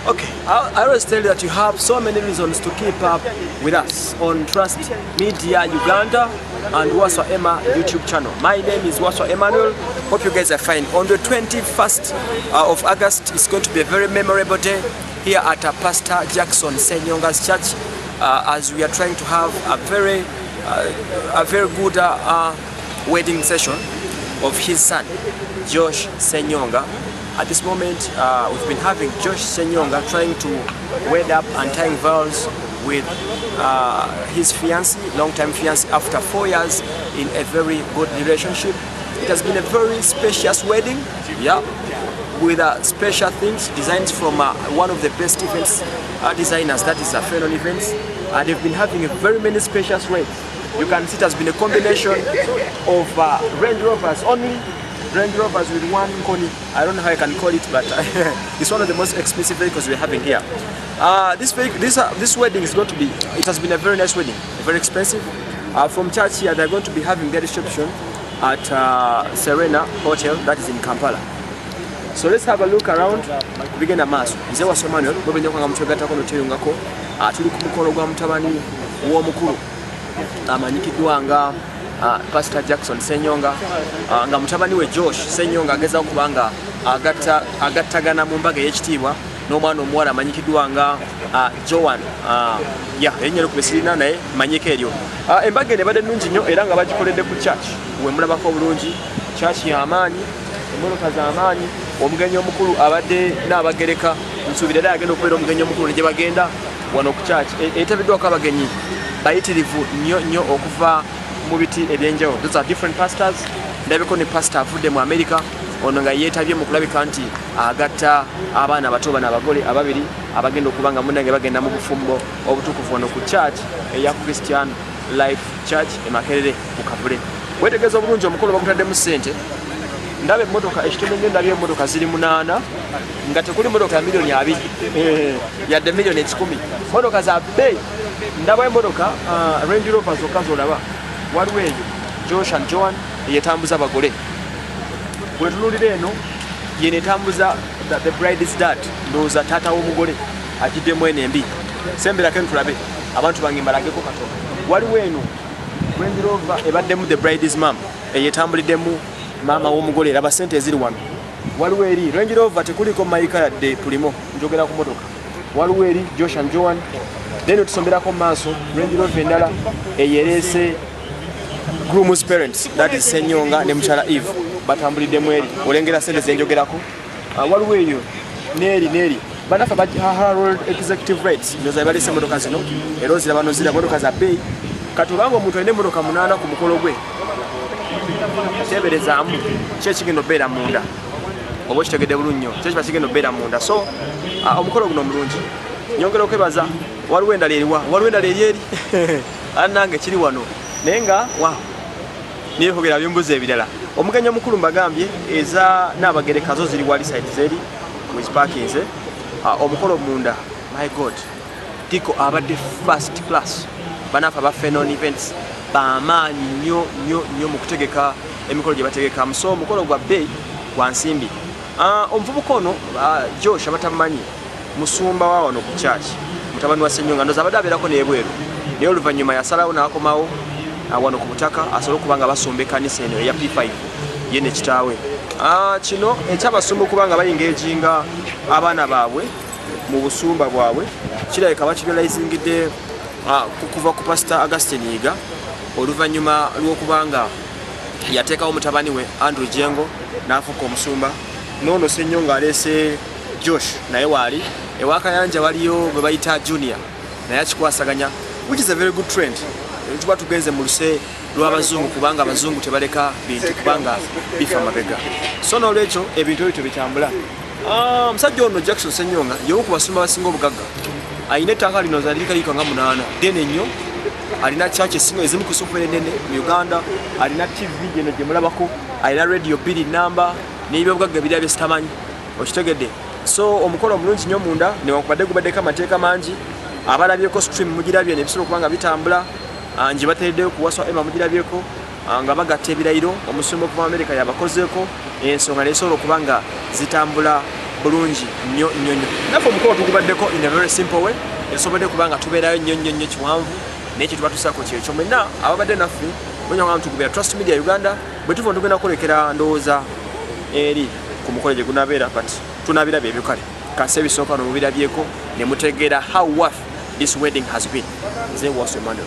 Okay, I always tell you that you have so many reasons to keep up with us on Trust Media Uganda and Waswa Emma YouTube channel. My name is Waswa Emmanuel. Hope you guys are fine. On the 21st of August, it's going to be a very memorable day here at Pastor Jackson Senyonga's church, as we are trying to have a very good wedding session of his son, Josh Senyonga. At this moment, we've been having Josh Senyonga trying to wed up and tying vows with his fiancée, long-time fiancée, after 4 years in a very good relationship. It has been a very spacious wedding, yeah, with special things designed from one of the best events designers, that is Fenon Events. They've been having a very many spacious weddings. You can see it has been a combination of Range Rovers only. Range Rovers with one Koni. I don't know how I can call it, but it's one of the most expensive vehicles we're having here. This wedding is going to be, it has been a very nice wedding, very expensive. From church here, they're going to be having their reception at Serena Hotel, that is in Kampala. So let's have a look around. Begin a mass. Nze wa Emmanuel, bobe nyo kwanga mutwegata kono teyungako. Tuli ku mukolo gwa mutabani w'omukulu. Amanyikidwa nga Pastor Jackson Senyonga, nga mutabani we Josh Senyonga ageza okubanga agattagana mu mbaga y'ekitiibwa n'omwana omuwala amanyikidwa nga Joan, ennyero ku besirina naye manyiko eryo. Embaga eno ebadde nnungi nnyo era nga bagikoledde ku church. We mulabako obulungi, church y'amaanyi, emmotoka z'amaanyi, omugenyi omukulu abadde n'abagereka, nsuubira era agenda okubeera omugenyi omukulu ne gye bagenda wano ku church. Etabiddwako abagenyi bayitirivu nnyo okuva mu biti ebyenjawulo. Those are different pastors. Ndabiko ne pastor avudde mu America, ono nga yeetabye mu kulabika nti agatta abaana abato bana abagole ababiri abagenda okubanga munnange bagenda mu bufumbo obutukuvu wano ku church eya Christian Life Church e Makerere ku Kabule. Wetegeeza obulungi omukolo bagutaddemu ssente. Ndaba emmotoka ekitono ndabye emmotoka ziri 8 nga tekuli mmotoka ya milioni 2 yadde milioni 10. Mmotoka za bei. Ndaba emmotoka Range Rovers okazo olaba. Waliwo eyo Josh and Joan eyetambuza abagole. Bwe tunulira eno ye netambuza the bride's dad, ndowooza taata w'omugole agiddemu eno embi. Semberako tulabe abantu bange mbalageko katono. Waliwo eno Range Rover ebaddemu the bride's mom eyetambuliddemu maama w'omugole, laba ssente eziri wano. Waliwo eri Range Rover tekuliko mayika yadde tulimo, njogera ku motoka. Waliwo eri Josh and Joan. Then tusomberako maaso Range Rover endala eyereese groom's parents, that is Senyonga ne mukyala Eve, batambuliddemu eri. Olengera ssente zenjogerako. Waliwo eyo neeri banafa Harold executive rates ndoza balese emmotoka zino era oziraba no zira emmotoka za bbeeyi. Kati obanga omuntu alina emmotoka 8 ku mukolo gwe, teberezaamu ki ekigenda obeera munda, oba okitegedde bulungi nnyo ki ekiba kigenda obeera munda. So omukolo guno omulungi. Nyongera okwebaza, waliwo endala eriwa, waliwo endala eri nange kiri wano naye nga niyehogera byembuza ebirala. Omugenyi omukulu mbagambye eza n'abagereka zo ziri wali side zeri muzipakinze. Omukolo munda, my god, tiko abadde first class. Banafa ba Fenon Events bamaanyi nnyo mu kutegeka emikolo gye bategekamu. So omukolo gwa bbeeyi gwa nsimbi. Omuvubuka ono Josh abatamanyi musumba wa wano ku church, mutabani wa Senyonga, ndoza abadde abeerako n'ebweru naye oluvannyuma yasalawo n'akomawo wano ku butaka asobole okubanga basumba ekkanisa eno eya P5 ye ne kitaawe. Kino ekyabasumba okubanga bayingejinga abaana baabwe mu busumba bwabwe kirabika bakirealizingidde kuva ku Pastor Augustine Yiga oluvannyuma lw'okubanga yateekawo mutabani we Andrew Jengo n'afuuka omusumba. N'ono Senyonga aleese Josh naye waali ewakayanja waliyo bwe bayita junior naye akikwasaganya, which is a very good trend. Tuba tugenze mu luse lw'abazungu kubanga abazungu tebaleka bintu kubanga bifa mabega. So n'olwekyo ebintu ebyo tebitambula. Omusajja ono Jackson Senyonga y'omu ku basumba abasinga obugagga. Ayina ettaka lino zalirika nga 8 ddene nnyo. Alina church ezimu ku superenene mu Uganda. Alina TV geno gye mulabako. Alina radio bill number n'ebyobugagga ebirala bye sitamanyi. Okitegedde. So omukolo omulungi nnyo munda newankubadde gubaddeko amateeka mangi. Abalabyeko stream mugirabye n'ebisobola okubanga bitambula. Nje batereddeyo ku Waswa Emma mugirabyeko nga bagatta ebirayiro omusumba okuva mu America yabakozeeko ensonga n'esobola okubanga zitambula bulungi nnyo naffe omukolo tugubaddeko in a very simple way esobodde kubanga tubeerayo nnyo kiwanvu naye kyetuba tusako kyekyo mwenna ababadde naffe mwenna tugubira Trust Media Uganda bwe tuva tugenda kukolekera ndowooza eri ku mukolo gye gunabeera but tunabirabye ebyo kale kansi ebisooka nomubirabyeko ne mutegeera how worth this wedding has been. Nze Wasswa Emmanuel.